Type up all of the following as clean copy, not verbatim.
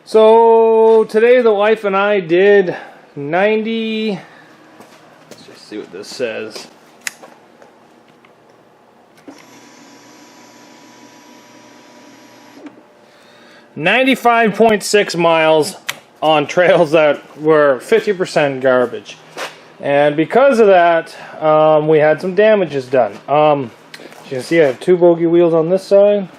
So today the wife and I did 90, let's just see what this says. 95.6 miles on trails that were 50% garbage. And because of that, we had some damages done. As you can see, I have 2 bogey wheels on this side.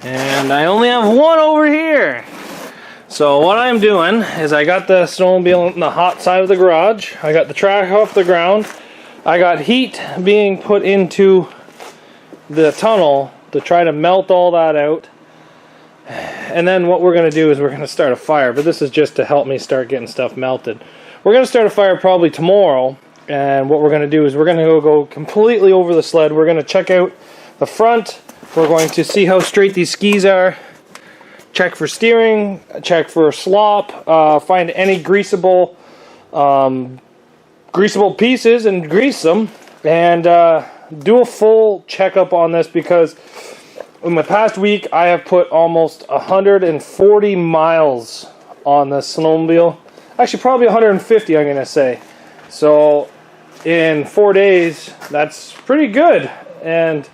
And I only have 1 over here. So what I'm doing is I got the snowmobile in the hot side of the garage. I got the track off the ground. I got heat being put into the tunnel to try to melt all that out. And then what we're going to do is we're going to start a fire. But this is just to help me start getting stuff melted. We're going to start a fire probably tomorrow. And what we're going to do is we're going to go completely over the sled. We're going to check out the front. We're going to see how straight these skis are, check for steering, check for slop, find any greasable pieces and grease them, and do a full checkup on this, because in the past week I have put almost 140 miles on this snowmobile. Actually, probably 150, I'm going to say. So in 4 days, that's pretty good. And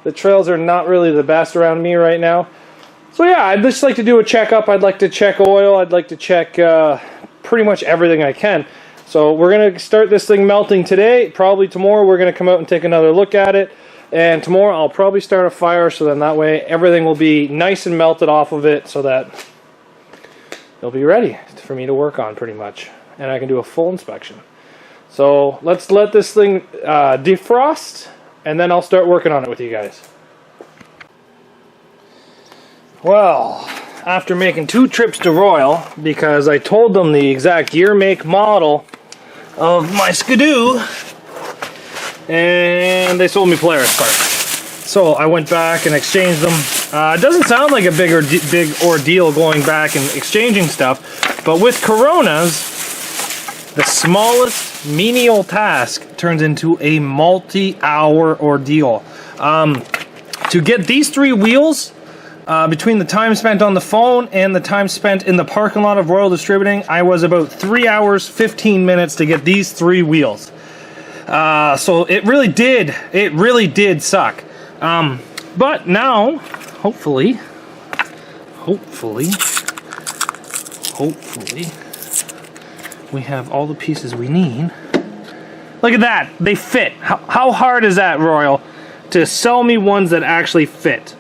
the trails are not really the best around me right now. So yeah, I'd just like to do a checkup. I'd like to check oil. I'd like to check pretty much everything I can. So we're going to start this thing melting today. Probably tomorrow we're going to come out and take another look at it. And tomorrow I'll probably start a fire, so then that way everything will be nice and melted off of it, so that it'll be ready for me to work on pretty much. And I can do a full inspection. So let's let this thing defrost. And then I'll start working on it with you guys. Well, after making 2 trips to Royal, because I told them the exact year, make, model of my skidoo, and they sold me Polaris parts. So I went back and exchanged them. It doesn't sound like a big ordeal going back and exchanging stuff, but with Coronas, the smallest menial task turns into a multi-hour ordeal. To get these 3 wheels, between the time spent on the phone and the time spent in the parking lot of Royal Distributing, I was about 3 hours, 15 minutes to get these 3 wheels. So it really did suck. But now, hopefully, we have all the pieces we need. Look at that, they fit. How hard is that, Royal, to sell me ones that actually fit?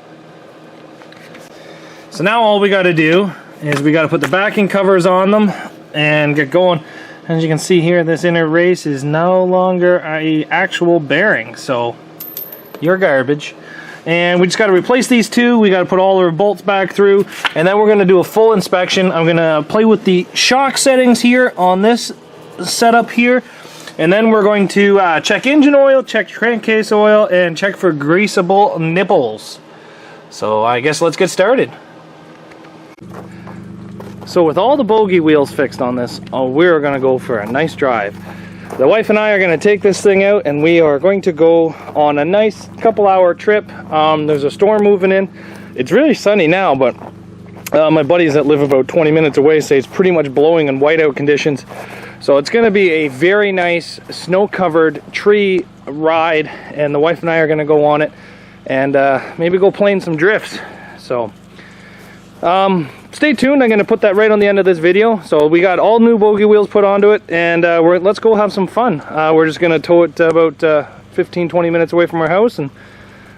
So now all we got to do is we got to put the backing covers on them and get going. As you can see here, this inner race is no longer an actual bearing, so you're garbage. And we just got to replace these 2. We got to put all our bolts back through, and then we're going to do a full inspection. I'm going to play with the shock settings here on this setup here, and then we're going to check engine oil, check crankcase oil, and check for greasable nipples. So I guess let's get started. So with all the bogey wheels fixed on this, we're going to go for a nice drive. The wife and I are going to take this thing out, and we are going to go on a nice couple-hour trip. There's a storm moving in. It's really sunny now, but my buddies that live about 20 minutes away say it's pretty much blowing in whiteout conditions. So it's going to be a very nice snow-covered tree ride, and the wife and I are going to go on it and maybe go plane some drifts. So stay tuned. I'm going to put that right on the end of this video. So we got all new bogey wheels put onto it, and let's go have some fun. We're just going to tow it about 15-20 minutes away from our house and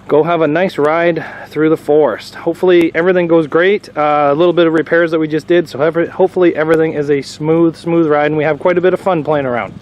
go have a nice ride through the forest. Hopefully everything goes great. A little bit of repairs that we just did, so hopefully everything is a smooth ride, and we have quite a bit of fun playing around.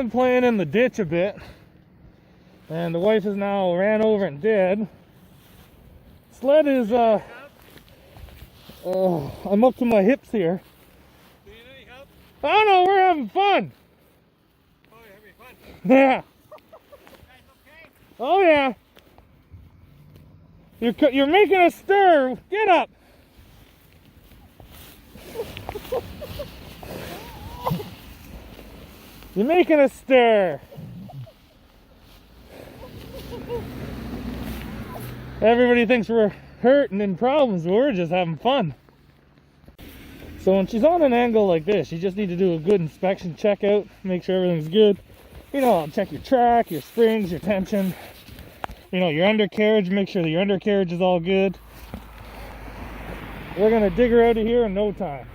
been playing in the ditch a bit, and the wife is now ran over and dead. Sled is, I'm up to my hips here. Do you need any help? I don't know, we're having fun. Oh, you're having fun. Yeah. Guys, okay? Oh yeah. You're making a stir. Get up. You're making a stir. Everybody thinks we're hurting and problems, but we're just having fun. So when she's on an angle like this, you just need to do a good inspection checkout, make sure everything's good. You know, I'll check your track, your springs, your tension. You know, your undercarriage, make sure that your undercarriage is all good. We're gonna dig her out of here in no time.